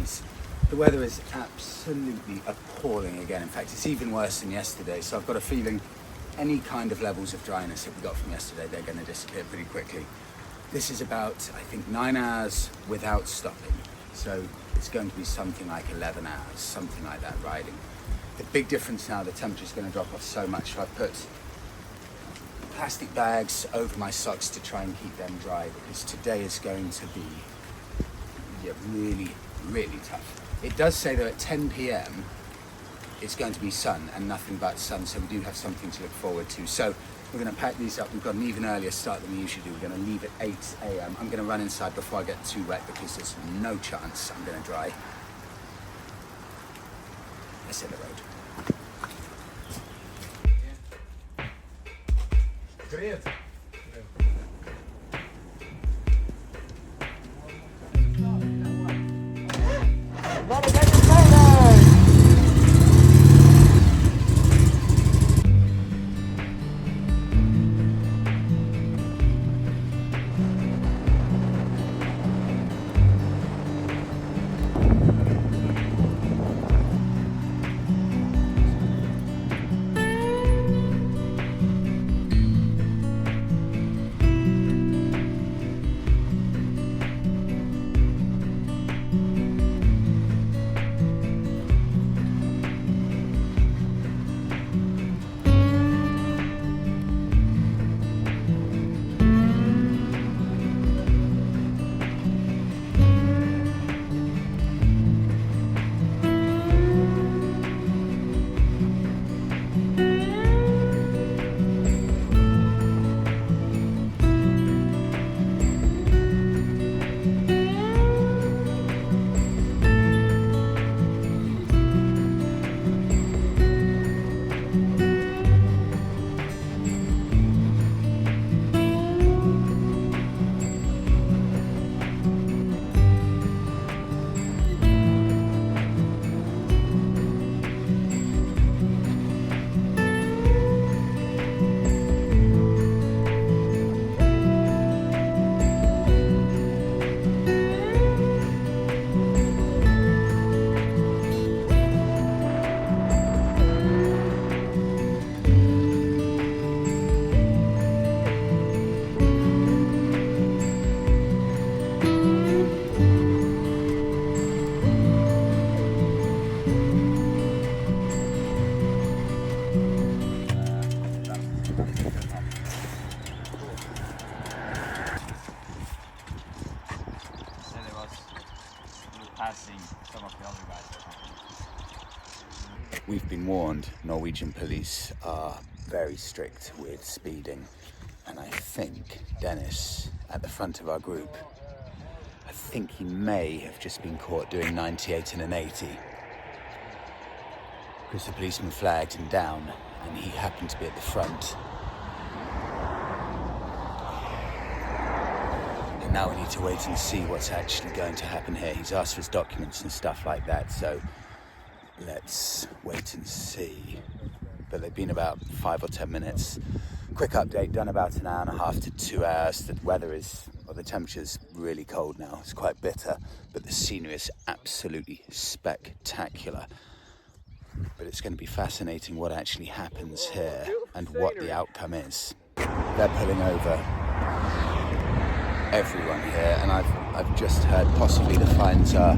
degrees. The weather is absolutely appalling again. In fact, it's even worse than yesterday. So I've got a feeling any kind of levels of dryness that we got from yesterday, they're going to disappear pretty quickly. This is about, I think, 9 hours without stopping. So it's going to be something like 11 hours, something like that riding. The big difference now, the temperature's going to drop off so much. So I've put plastic bags over my socks to try and keep them dry, because today is going to be really, really tough. It does say though at 10 p.m. it's going to be sun and nothing but sun, so we do have something to look forward to. So we're going to pack these up. We've got an even earlier start than we usually do. We're going to leave at 8 a.m. I'm going to run inside before I get too wet, because there's no chance I'm going to dry. Let's hit the road. Great. We've been warned, Norwegian police are very strict with speeding, and I think Dennis, at the front of our group, I think he may have just been caught doing 98 and an 80, because the policeman flagged him down and he happened to be at the front. And now we need to wait and see what's actually going to happen here. He's asked for his documents and stuff like that, so let's wait and see. But they've been about 5 or 10 minutes. Quick update, done about an hour and a half to 2 hours. The weather is, well, the temperature's really cold now. It's quite bitter, but the scenery is absolutely spectacular. But it's going to be fascinating what actually happens here and what the outcome is. They're pulling over everyone here, and I've just heard possibly the fines are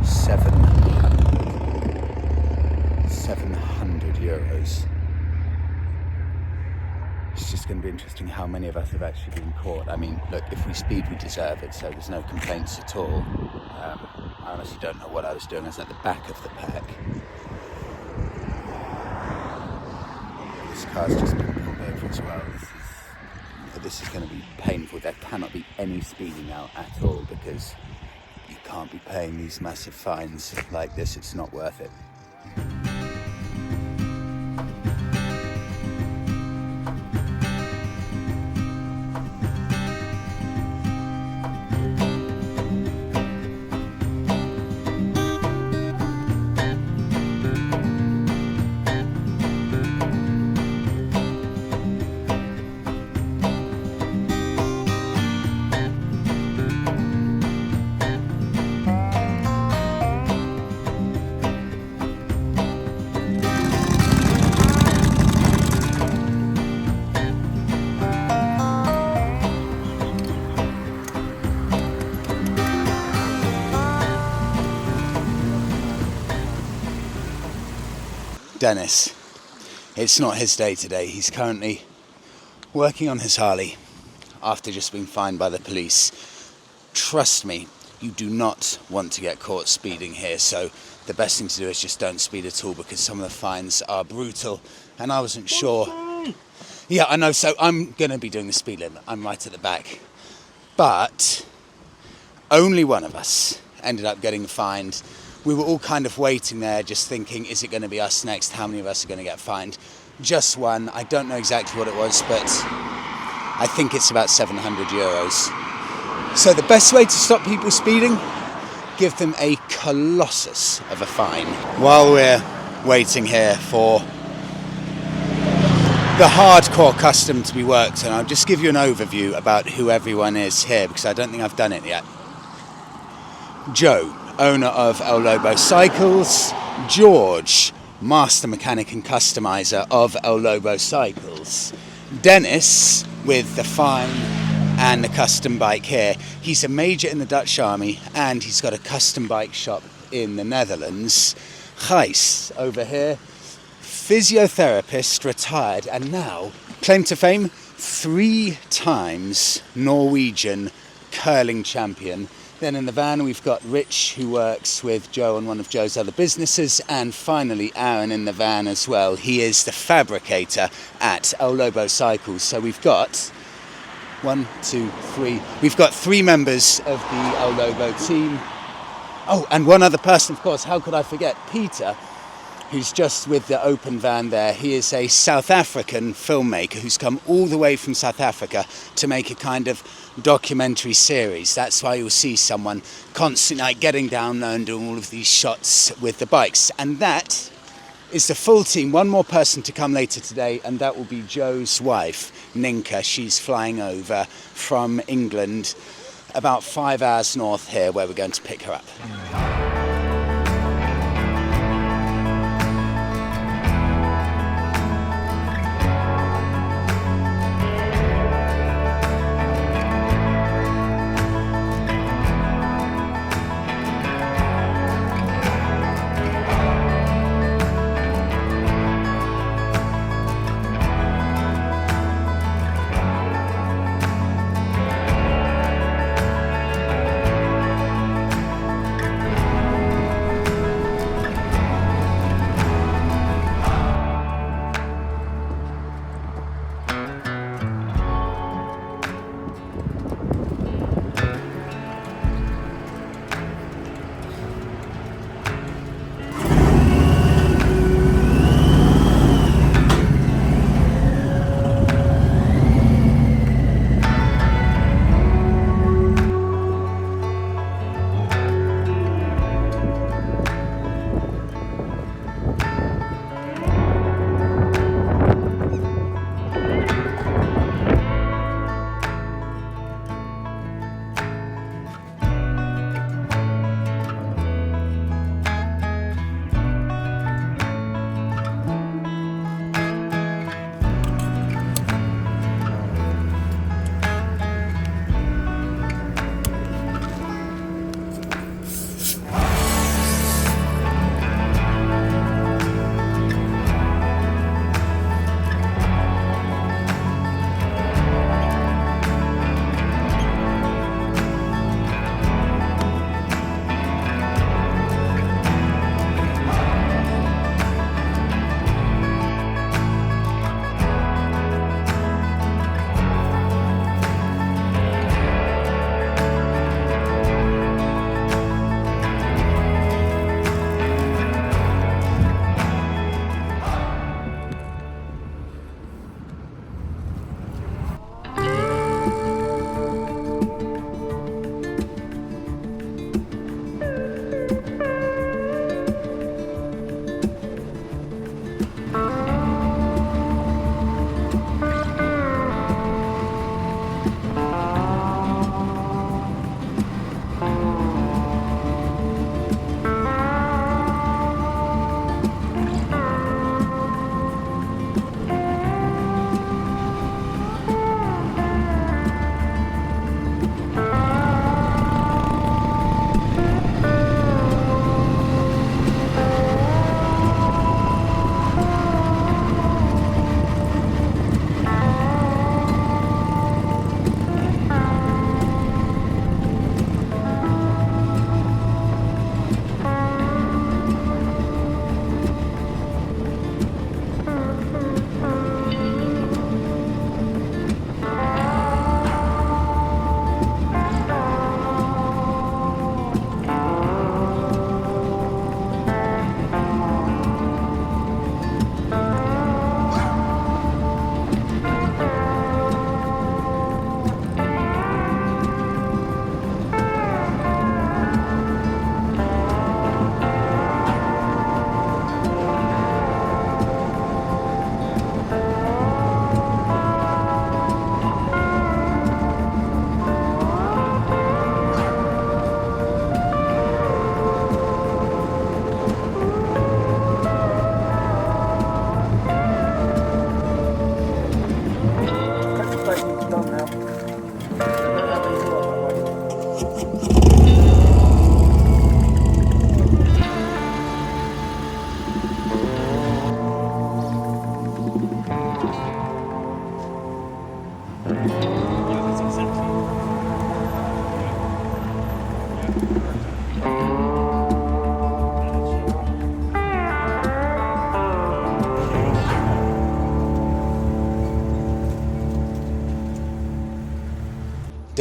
700 euros. It's just going to be interesting how many of us have actually been caught. I mean, look, if we speed, we deserve it, so there's no complaints at all. I honestly don't know what I was doing. I was at the back of the pack. This car's just been pulled over as well. This is going to be painful. There cannot be any speeding out at all, because you can't be paying these massive fines like this. It's not worth it. Dennis. It's not his day today. He's currently working on his Harley after just being fined by the police. Trust me, you do not want to get caught speeding here, so the best thing to do is just don't speed at all, because some of the fines are brutal, and I wasn't sure. Yeah, I know, so I'm going to be doing the speed limit. I'm right at the back. But only one of us ended up getting fined. We were all kind of waiting there, just thinking, is it going to be us next? How many of us are going to get fined? Just one. I don't know exactly what it was, but I think it's about 700 euros. So the best way to stop people speeding, give them a colossus of a fine. While we're waiting here for the hardcore custom to be worked on, I'll just give you an overview about who everyone is here, because I don't think I've done it yet. Joe, owner of El Lobo Cycles. George, master mechanic and customizer of El Lobo Cycles. Dennis, with the fine and the custom bike here. He's a major in the Dutch army, and he's got a custom bike shop in the Netherlands. Gijs, over here, physiotherapist, retired, and now, claim to fame, 3 times Norwegian curling champion. Then in the van we've got Rich, who works with Joe on one of Joe's other businesses, and finally Aaron in the van as well. He is the fabricator at El Lobo Cycles. So we've got 1, 2, 3. We've got 3 members of the El Lobo team. Oh, and one other person, of course, how could I forget? Peter, who's just with the open van there. He is a South African filmmaker who's come all the way from South Africa to make a kind of documentary series. That's why you'll see someone constantly like getting down there and doing all of these shots with the bikes. And that is the full team. One more person to come later today, and that will be Joe's wife, Ninka. She's flying over from England about 5 hours north here, where we're going to pick her up.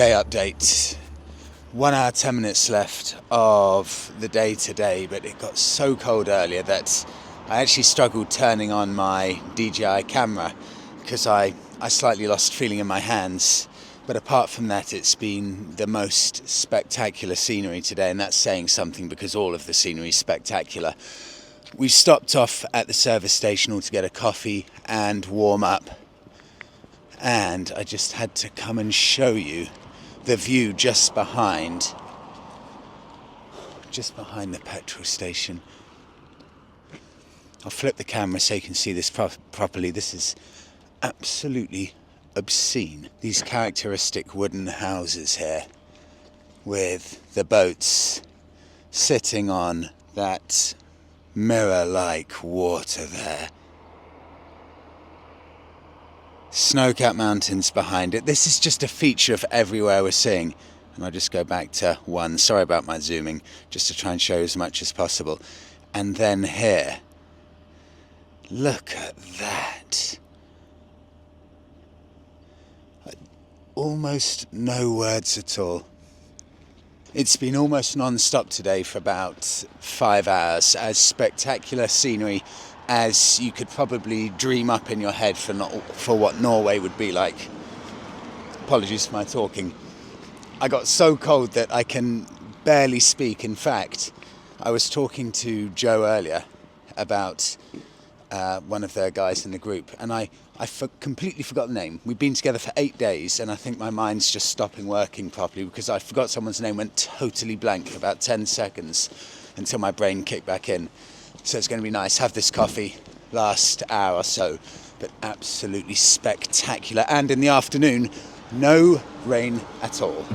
Day update. 1 hour 10 minutes left of the day today, but it got so cold earlier that I actually struggled turning on my DJI camera because I slightly lost feeling in my hands. But apart from that, it's been the most spectacular scenery today, and that's saying something because all of the scenery is spectacular. We stopped off at the service station all to get a coffee and warm up, and I just had to come and show you the view just behind the petrol station. I'll flip the camera so you can see this properly. This is absolutely obscene. These characteristic wooden houses here with the boats sitting on that mirror-like water there. Snow-capped mountains behind it. This is just a feature of everywhere we're seeing. And I'll just go back to one. Sorry about my zooming, just to try and show as much as possible. And then here. Look at that. Almost no words at all. It's been almost non-stop today for about 5 hours. As spectacular scenery as you could probably dream up in your head for what Norway would be like. Apologies for my talking. I got so cold that I can barely speak. In fact, I was talking to Joe earlier about one of their guys in the group, and I completely forgot the name. We've been together for 8 days, and I think my mind's just stopping working properly because I forgot someone's name, went totally blank for about 10 seconds until my brain kicked back in. So it's going to be nice. Have this coffee, last hour or so, but absolutely spectacular. And in the afternoon, no rain at all.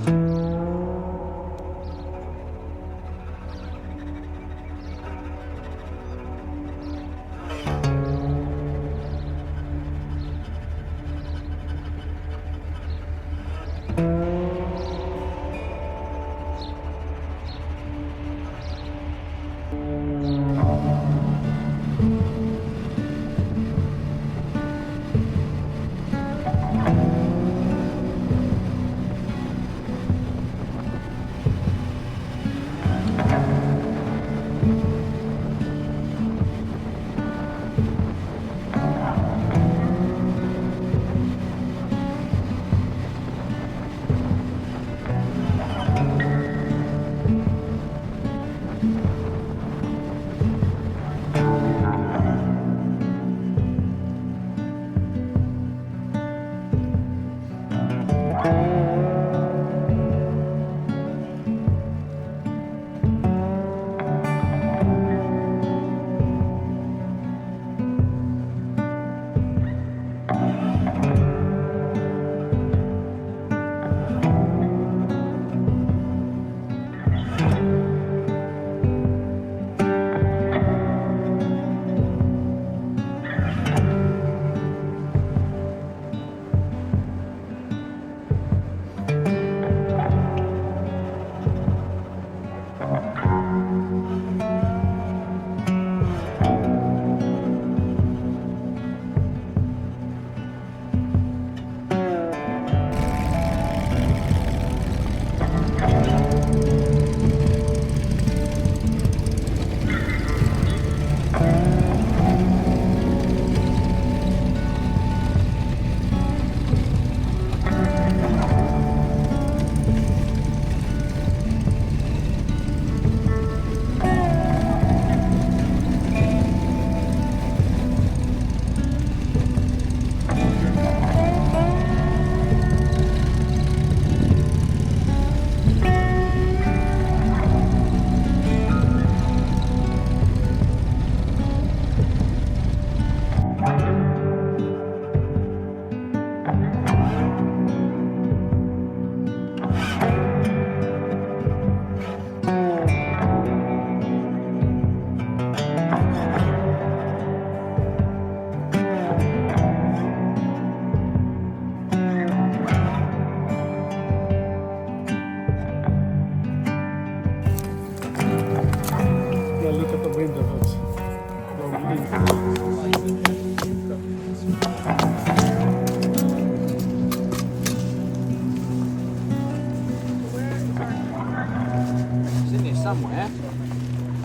somewhere.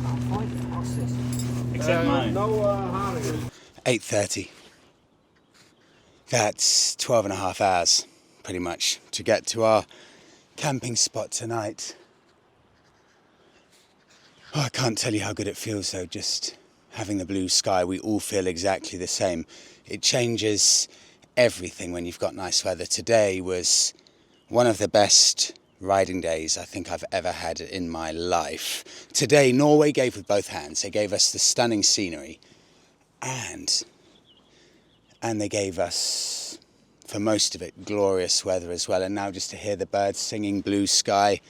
Can't find it. What's this? Except mine. No Harley. 8:30. That's 12 and a half hours, pretty much, to get to our camping spot tonight. Oh, I can't tell you how good it feels though, just having the blue sky. We all feel exactly the same. It changes everything when you've got nice weather. Today was one of the best riding days I think I've ever had in my life. Today, Norway gave with both hands. They gave us the stunning scenery and they gave us, for most of it, glorious weather as well. And now just to hear the birds singing, blue sky,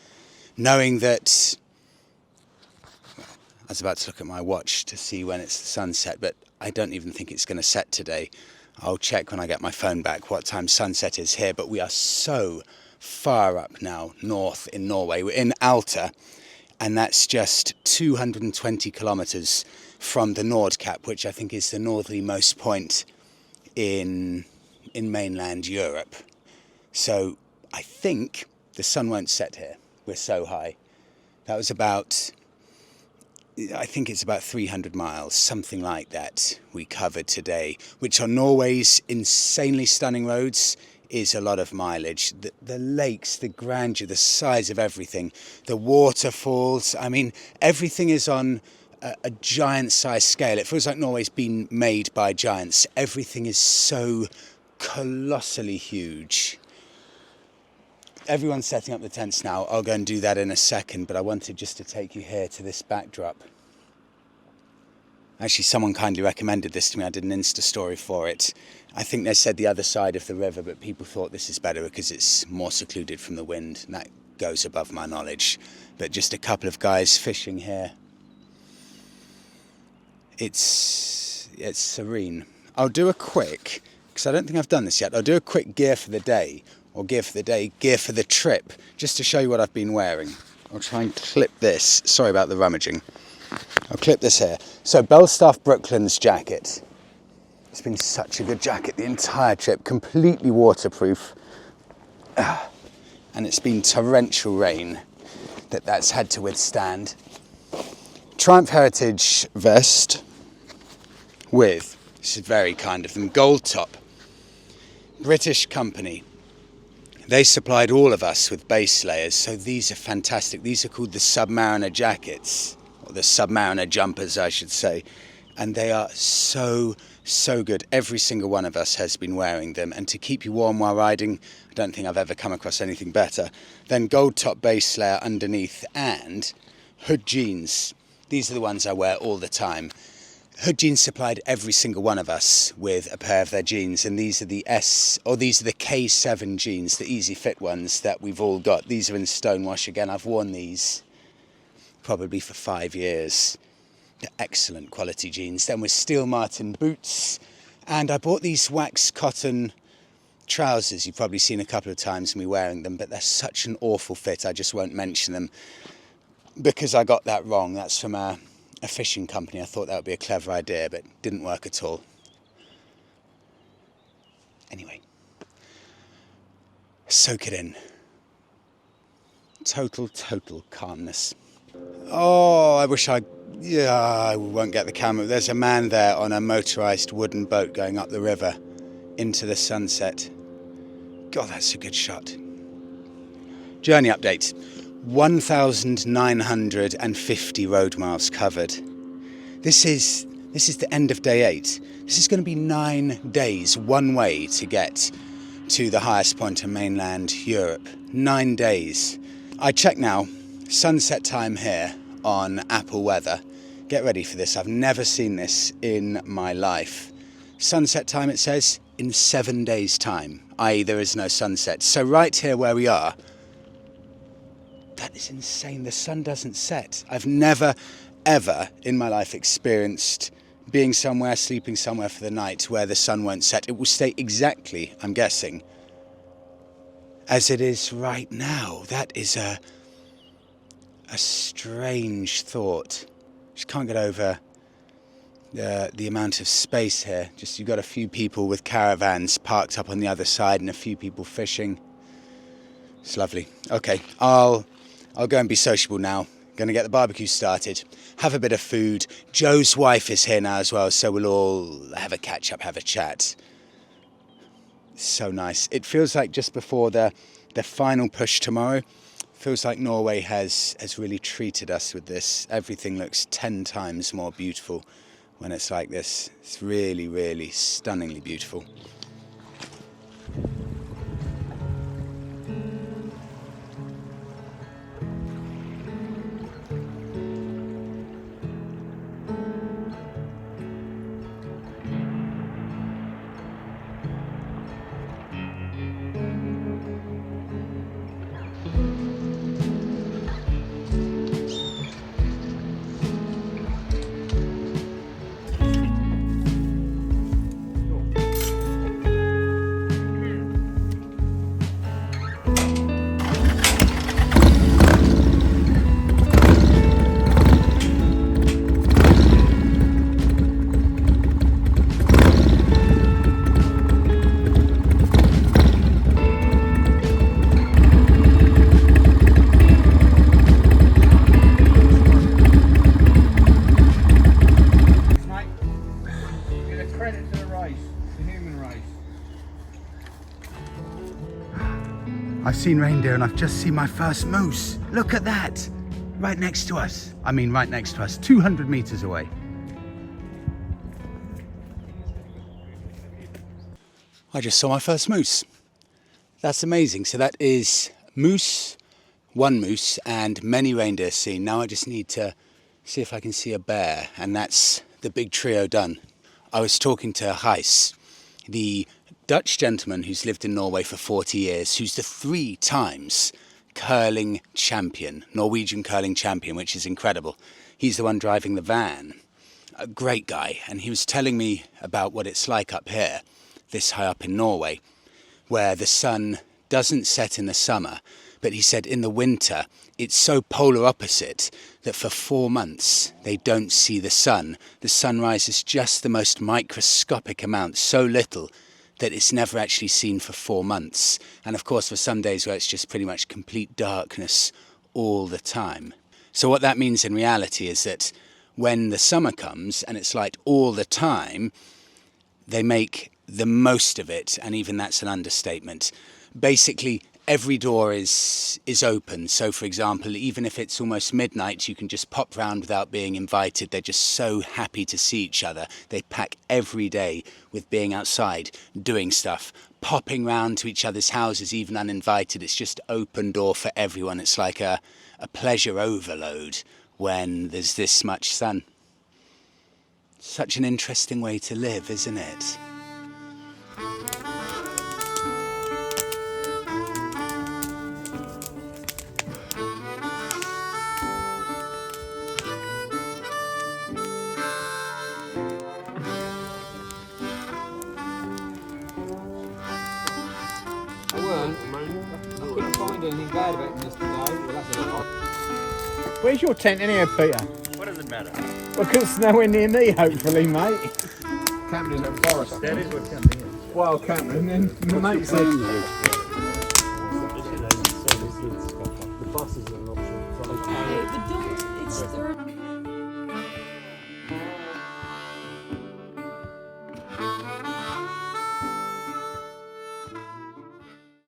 knowing that... I was about to look at my watch to see when it's the sunset, but I don't even think it's going to set today. I'll check when I get my phone back what time sunset is here, but we are so far up now north in Norway. We're in Alta, and that's just 220 kilometres from the Nordkapp, which I think is the northernmost point in mainland Europe. So I think the sun won't set here. We're so high. That was about... I think it's about 300 miles, something like that, we covered today, which on Norway's insanely stunning roads is a lot of mileage. The lakes, the grandeur, the size of everything, the waterfalls, I mean, everything is on a giant-sized scale. It feels like Norway's been made by giants. Everything is so colossally huge. Everyone's setting up the tents now. I'll go and do that in a second, but I wanted just to take you here to this backdrop. Actually, someone kindly recommended this to me. I did an Insta story for it. I think they said the other side of the river, but people thought this is better because it's more secluded from the wind, and that goes above my knowledge. But just a couple of guys fishing here. It's serene. I'll do a quick, because I don't think I've done this yet, I'll do a quick gear for the day. Or gear for the day, gear for the trip, just to show you what I've been wearing. I'll try and clip this. Sorry about the rummaging. I'll clip this here. So, Belstaff Brooklands jacket. It's been such a good jacket the entire trip, completely waterproof. And it's been torrential rain that's had to withstand. Triumph Heritage vest with, this is very kind of them, Goldtop. British company. They supplied all of us with base layers, so these are fantastic. These are called the Submariner jackets, or the Submariner jumpers, I should say. And they are so, so good. Every single one of us has been wearing them. And to keep you warm while riding, I don't think I've ever come across anything better. Then gold top base layer underneath and hood jeans. These are the ones I wear all the time. Hood jeans supplied every single one of us with a pair of their jeans, and these are the these are the K7 jeans, the easy fit ones that we've all got. These are in stonewash again. I've worn these probably for 5 years. They're excellent quality jeans. Then with Styl Martin boots, and I bought these wax cotton trousers. You've probably seen a couple of times me wearing them, but they're such an awful fit. I just won't mention them because I got that wrong. That's from a fishing company. I thought that would be a clever idea, but didn't work at all. Anyway, soak it in. Total calmness. Oh, I wish I won't get the camera. There's a man there on a motorised wooden boat going up the river into the sunset. God, that's a good shot. Journey update. 1,950 road miles covered. This is the end of day 8. This is going to be 9 days one way to get to the highest point in mainland Europe. 9 days. I check now. Sunset time here on Apple Weather. Get ready for this. I've never seen this in my life. Sunset time, it says, in 7 days' time, i.e. there is no sunset. So right here where we are, that is insane. The sun doesn't set. I've never, ever in my life experienced being somewhere, sleeping somewhere for the night where the sun won't set. It will stay exactly, I'm guessing, as it is right now. That is a strange thought. Just can't get over the amount of space here. Just you've got a few people with caravans parked up on the other side and a few people fishing. It's lovely. Okay, I'll go and be sociable now. Going to get the barbecue started, have a bit of food. Joe's wife is here now as well, so we'll all have a catch up, have a chat. So nice. It feels like just before the final push tomorrow, feels like Norway has really treated us with this. Everything looks 10 times more beautiful when it's like this. It's really, really stunningly beautiful. I've seen reindeer and I've just seen my first moose. Look at that, right next to us. I mean, right next to us, 200 meters away. I just saw my first moose. That's amazing. So that is moose, one moose, and many reindeer seen. Now I just need to see if I can see a bear, and that's the big trio done. I was talking to Gijs, the Dutch gentleman who's lived in Norway for 40 years, who's the 3 times curling champion, Norwegian curling champion, which is incredible. He's the one driving the van. A great guy. And he was telling me about what it's like up here, this high up in Norway, where the sun doesn't set in the summer, but he said in the winter it's so polar opposite that for 4 months they don't see the sun. The sun rises just the most microscopic amount, so little that it's never actually seen for 4 months. And of course for some days where it's just pretty much complete darkness all the time. So what that means in reality is that when the summer comes and it's light all the time, they make the most of it, and even that's an understatement. Basically every door is open. So for example, even if it's almost midnight, you can just pop round without being invited. They're just so happy to see each other. They pack every day with being outside, doing stuff, popping round to each other's houses, even uninvited. It's just open door for everyone. It's like a pleasure overload when there's this much sun. Such an interesting way to live, isn't it? Where's your tent in here, Peter? What does it matter? Well, because it's nowhere near me, hopefully, mate. Camping in the forest. That is what camping is. Wild camping, and then my mate said, The buses are an option. The don't, it's third.